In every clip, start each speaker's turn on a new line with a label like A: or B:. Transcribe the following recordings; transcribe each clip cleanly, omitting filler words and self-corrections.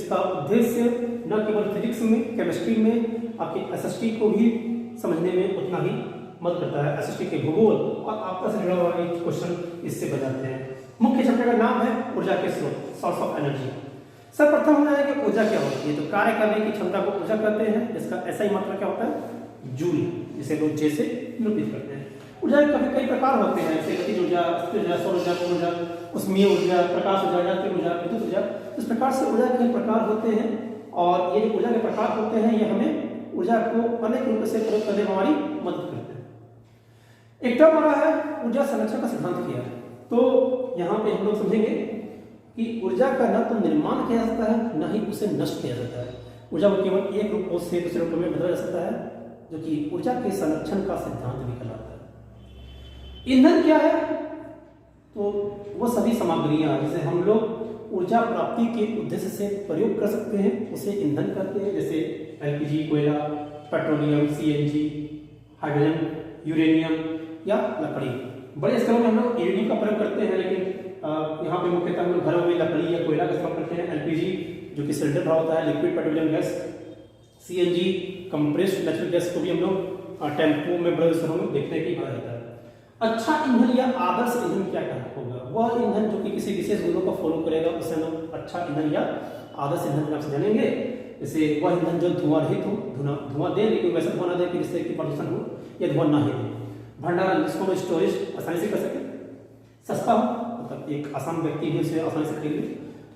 A: इसका उद्देश्य न केवल फिजिक्स में, केमिस्ट्री में आपके एसएसटी को भी समझने में उतना ही मदद करता है। एसएसटी के भूगोल और आपका से जुड़ा हुआ एक क्वेश्चन इससे बनाते हैं। मुख्य चैप्टर का नाम है ऊर्जा के स्रोत, सोर्स ऑफ एनर्जी। सर्वप्रथम हो जाएगा कि ऊर्जा क्या होती है, तो कार्य करने की क्षमता को ऊर्जा कहते हैं। इसका ऐसा ही मात्रा क्या होता है, जूल, जिसे लोग जे से निरूपित करते हैं। ऊर्जा के कई प्रकार होते हैं, जैसे गतिज ऊर्जा, स्थिर ऊर्जा, सौर ऊर्जा, पवन ऊर्जा, उष्मीय ऊर्जा, प्रकाश ऊर्जा, यांत्रिक ऊर्जा, विद्युत ऊर्जा। इस प्रकार से ऊर्जा के कई प्रकार होते हैं और ये जो ऊर्जा के प्रकार होते हैं ये हमें ऊर्जा को अनेक रूप से प्रयोग करने में हमारी मदद करते हैं। एक टर्म आ रहा है ऊर्जा संरक्षण का सिद्धांत क्या है, तो यहाँ पे हम लोग समझेंगे कि ऊर्जा का न तो निर्माण किया जा सकता है न ही उसे नष्ट किया जाता है। ऊर्जा को केवल एक रूप से दूसरे रूप में बदला जा सकता है, जो कि ऊर्जा के संरक्षण का सिद्धांत भी कहलाता है। ईंधन क्या है, तो वो सभी सामग्रियां जिसे हम लोग ऊर्जा प्राप्ति के उद्देश्य से प्रयोग कर सकते हैं उसे ईंधन कहते हैं। जैसे एलपीजी, कोयला, पेट्रोलियम, सीएनजी, हाइड्रोजन, यूरेनियम या लकड़ी। बड़े स्थलों में हम लोग यूरेनियम का प्रयोग करते हैं, लेकिन यहाँ पे मुख्यतः हम लोग घरों में लकड़ी या कोयला का इस्तेमाल करते हैं। एलपीजी जो कि सिलेंडर भरा होता है, liquid petroleum gas. CNG compressed natural gas को भी हम लोग टेम्पो में बड़े शहरों में देखने की भरा जाता है। अच्छा ईंधन या आदर्श ईंधन क्या होगा, वह ईंधन जो कि किसी विशेष गुणों को फॉलो करेगा उसे हम लोग अच्छा ईंधन या आदर्श ईंधन के नाम से जानेंगे। जैसे वह ईंधन जो धुआं रहित हो, धुआं दे लेकिन वैसा धुआं ना दे कि जिससे कि प्रदूषण हो, या धुआं ना ही दे। भंडारण, जिसको हम स्टोरेज आसानी से कर सके, सस्ता हो, मतलब एक आसान व्यक्ति भी उसे आसानी से खरीद ले।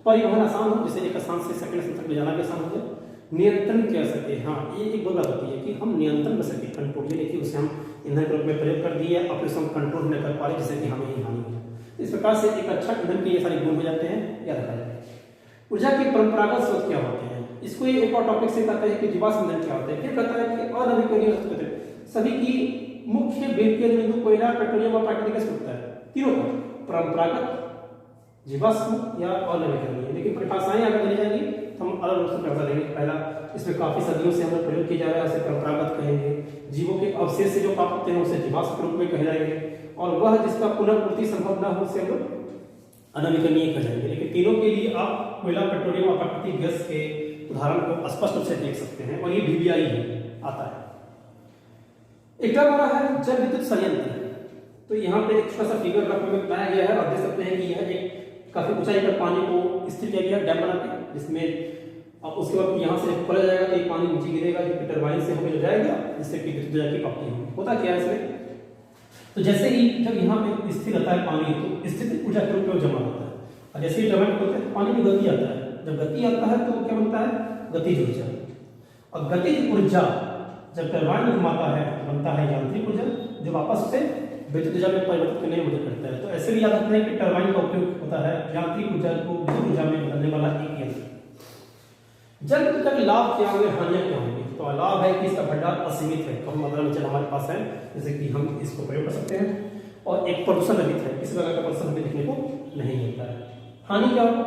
A: परिवहन आसान हो, जिसे एक स्थान से सेकंड स्थान तक ले जाना भी आसान हो जाए। नियंत्रण कर सके, हाँ ये एक बात होती है कि हम नियंत्रण कर सके, कंट्रोल, ये देखिए उसे हम ईंधन के रूप में प्रयोग कर दिए और फिर उसे हम कंट्रोल न कर पा रहे जिससे कि हमें ही हानि हो। इस प्रकार से एक अच्छा ईंधन के ये सारे गुण हो जाते हैं, याद रखा जाए। ऊर्जा के परंपरागत स्रोत क्या होते हैं, इसको एक और टॉपिक से कहता है कि जीवाश्म ईंधन क्या होता है। फिर कहता है कि अनवीकरणीय स्रोत, सभी की मुख्य केंद्र बिंदु कोयला, पेट्रोलियम और प्राकृतिक गैस होता है। तीनों का परंपरागत, जीवाश्म या अनवीकरणीय। लेकिन परिभाषाएं अगर मिल जाएंगी तो हम अलग रूप से परिभाषा देंगे। पहला, इसमें काफी सदियों से हम प्रयोग किया जा रहा है, उसे परंपरागत कहेंगे। जीवों के अवशेष से जो प्राप्त होते हैं उसे जीवाश्म के रूप में कहे जाएंगे, और वह जिसका पुनर्पूर्ति संभव न हो उसे हम लोग अनवीकरणीय कह जाएंगे। लेकिन तीनों के लिए आप कोयला, पेट्रोलियम और प्राकृतिक गैस के उदाहरण को स्पष्ट रूप से देख सकते हैं, और ये डीबीआई आता है। एक टर्म आ रहा है जल विद्युत संयंत्र, तो यहाँ पे एक छोटा सा फिगर ग्राफ में बताया गया है, और देख सकते हैं कि यह एक काफी ऊंचाई पर पानी को स्थिर किया गया डैम बना के, जिसमें अब उसके बाद यहाँ से खोला जाएगा तो ये पानी नीचे गिरेगा, जो कि टरबाइन से होकर जाएगा, जिससे कि विद्युत ऊर्जा की प्राप्ति होगी। होता क्या है इसमें, तो जैसे ही जब यहाँ पे स्थिर रहता है पानी, तो स्थिर ऊर्जा के रूप में जमा होता है, और जैसे ही टरबाइन खोलते हैं पानी में गति आता है। जब गति आता है तो क्या बनता है, गतिज ऊर्जा। और गतिज ऊर्जा जब टरबाइन घुमाता है तो बनता है यांत्रिक ऊर्जा, जो वापस से विद्युत ऊर्जा में परिवर्तित करने में मदद करता है। तो ऐसे भी याद रखना है कि टरबाइन का उपयोग होता है यांत्रिक ऊर्जा को विद्युत ऊर्जा में बदलने वाला एक यंत्र। जल विद्युत के लाभ क्या होंगे, हानियां क्या होंगी, तो लाभ है कि इसका भंडार असीमित है, कम मात्रा में जल हमारे पास है, जैसे कि हम इसको प्रयोग कर सकते हैं। और एक प्रदूषण रहित है, किसी प्रकार का प्रदूषण हमें देखने को नहीं मिलता है। हानि क्या होगा,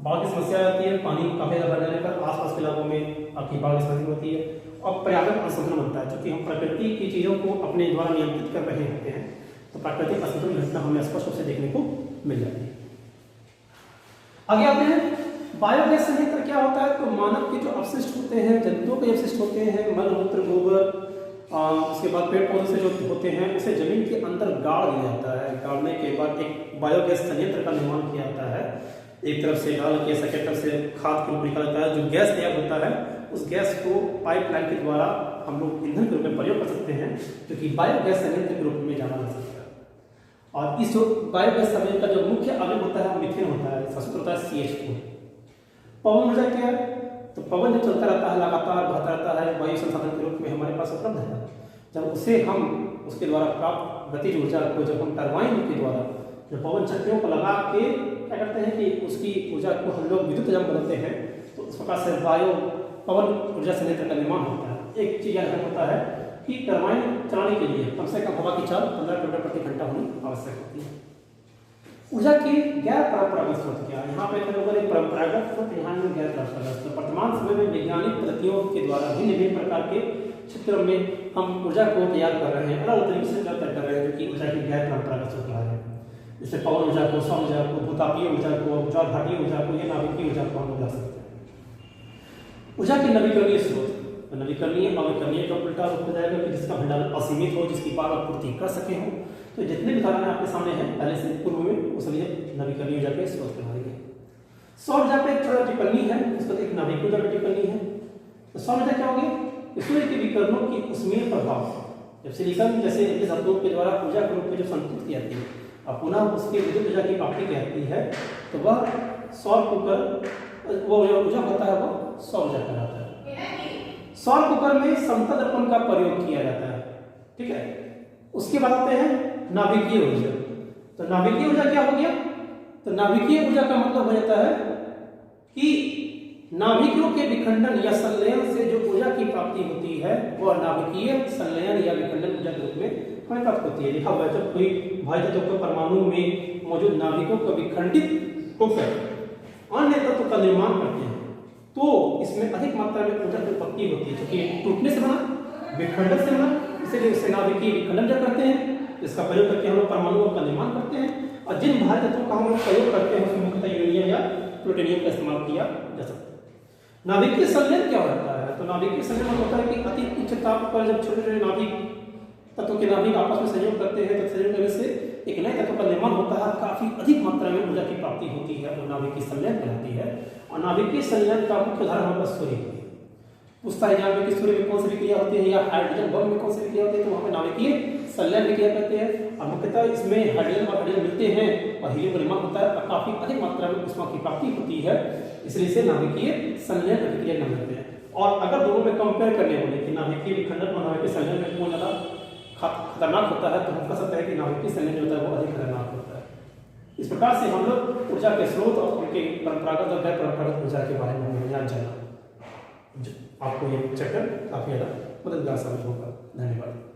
A: बाढ़ की समस्या आती है, पानी काफी ज्यादा बढ़ जाने पर आसपास के इलाकों में आपकी बाढ़ की समस्या होती है, और पर्यावरण असंतुलन बनता है। क्योंकि हम प्रकृति की चीजों को अपने द्वारा नियंत्रित कर रहे होते हैं, तो प्राकृतिक असंतुलन घटना हमें स्पष्ट रूप से देखने को मिल जाती है। आगे आते हैं, बायोगैस संयंत्र क्या होता है, तो मानव के जो अवशिष्ट होते हैं, जंतुओं के अवशिष्ट होते हैं, मल मूत्र गोबर, उसके बाद पेड़ पौधे से जो होते हैं उसे जमीन के अंदर गाड़ दिया जाता है। गाड़ने के बाद एक बायोगैस संयंत्र का निर्माण किया जाता है। एक तरफ से डाल के सेकंड तरफ से खाद के रूप में निकाला जाता है। जो गैस तैयार होता है उस गैस को पाइपलाइन के द्वारा हम लोग ईंधन के रूप में प्रयोग कर सकते हैं, जो कि बायोगैस संयंत्र के रूप में जाना जा सकता है। और इस बायोगैस संयंत्र का जो मुख्य अवयव होता है मीथेन होता है, इसका सूत्र होता है CH4। पवन ऊर्जा क्या है, तो पवन जब चलता रहता है, लगातार बहता रहता है, वायु संसाधन के रूप में हमारे पास उपलब्ध है। जब उसे हम उसके द्वारा प्राप्त गतिज ऊर्जा को जब हम टरबाइन के द्वारा जो पवन चक्कियों को लगा के क्या करते हैं कि उसकी ऊर्जा को हम लोग विद्युत ऊर्जा में बदलते हैं, तो इस प्रकार से वायु पवन ऊर्जा संयंत्र का निर्माण होता है। एक चीज याद होता है कि टरबाइन चलाने के लिए कम से कम हवा की चाल 15 किलोमीटर प्रति घंटा होनी आवश्यक होती है। ऊर्जा की गैर परंपरागत स्रोत क्या है, यहाँ पे लोगों ने परंपरागत स्रोत, यहाँ में गैर परंपरागत स्रोत। वर्तमान समय में वैज्ञानिक पद्धतियों के द्वारा भिन्न भिन्न प्रकार के क्षेत्रों में हम ऊर्जा को तैयार कर रहे हैं, अलग तरीके से तैयार कर रहे हैं, जो कि ऊर्जा की गैर परंपरागत स्रोत है। जैसे पवन ऊर्जा को, सौर ऊर्जा को, भूतापीय ऊर्जा को, ज्वार भाटीय ऊर्जा को, या नाभिकीय ऊर्जा को हम लोग जा सकते हैं। ऊर्जा के नवीकरणीय स्रोत, तो नवीकरणीय अविकरणीय का उल्टा रूप हो जाएगा कि जिसका भंडारण असीमित हो, जिसकी पावर पूर्ति कर सके हो। तो जितने भी उदाहरण आपके सामने हैं पहले से पूर्व में, वो सभी नवीकरणीय ऊर्जा के स्रोत कहलाएंगे। सौर ऊर्जा पे एक थोड़ा टिप्पणी है, उसका एक नाभिक ऊर्जा की टिप्पणी है। तो सौर ऊर्जा क्या होगी? सूर्य के विकिरणों की ऊष्मीय प्रभाव, जब सिलिकॉन जैसे इस धातुओं के द्वारा ऊर्जा के रूप में जो संतुलित की जाती है और पुनः उसकी विद्युत ऊर्जा की प्राप्ति कहती है, तो वह सौर कुकर, वो ऊर्जा होता है वो सौर ऊर्जा कहलाता है। सौर कुकर में समतल दर्पण का प्रयोग किया जाता है, ठीक है। उसके बाद आते हैं नाभिकीय ऊर्जा। तो नाभिकीय ऊर्जा क्या हो गया? तो नाभिकीय ऊर्जा का मतलब हो जाता है कि नाभिकों के विखंडन या संलयन से जो ऊर्जा की प्राप्ति होती है वह नाभिकीय संलयन या विखंडन ऊर्जा के रूप में हमें प्राप्त होती है। देखा हुआ जब कोई भारी तत्व के परमाणु में मौजूद नाभिकों को विखंडित होकर अन्य तत्व का निर्माण करते हैं तो इसमें अधिक मात्रा में ऊर्जा की उत्पत्ति होती है, क्योंकि टूटने से बना, विखंडन से बना, इसलिए उससे नाभिकीय विखंडन करते हैं। इसका प्रयोग करके हम लोग परमाणुओं का निर्माण करते हैं और जिन भारी तत्वों का हम लोग प्रयोग करते हैं उसमें मुख्यतः यूरेनियम या प्लूटोनियम का इस्तेमाल किया जा सकता है। नाभिकीय संलयन क्या होता है? तो नाभिकीय संलयन होता है कि अति उच्च ताप पर जब छोटे छोटे नाभिक तत्वों के नाभिक आपस में संयोग करते हैं तो संयोग करने से एक नए तत्व का निर्माण होता है, काफी अधिक मात्रा में ऊर्जा की प्राप्ति होती है, तो नाभिकीय संलयन कहलाती है। और नाभिकीय संलयन का मुख्य उदाहरण हमारे पास सूर्य है। पूछता है यहाँ पे कि सूर्य में कौन सी विक्रिया होती है या हाइड्रोजन बम में कौन सी विक्रिया होती है, तो वहाँ पे नाभिकीय संलयन विक्रिया कहते हैं। और मुख्यतः इसमें हाइड्रोजन और हाइड्रोजन मिलते हैं और हीलियम का निर्माण होता है और काफी अधिक मात्रा में ऊष्मा की प्राप्ति होती है, इसलिए इसे नाभिकीय संलयन विक्रिया नाम देते हैं। और अगर दोनों में कंपेयर करने बोले कि नाभिकीय विखंडन और नाभिकीय संलयन में कौन ज्यादा खतरनाक होता है, तो हम कह सकते हैं कि नाभिकीय संलयन जो होता है वो अधिक खतरनाक होता है। इस प्रकार से हम लोग ऊर्जा के स्रोत और उनके परंपरागत और गैर परंपरागत ऊर्जा के बारे में ज्ञान जाना। आपको ये चैप्टर काफी ज्यादा मददगार साबित होगा। धन्यवाद।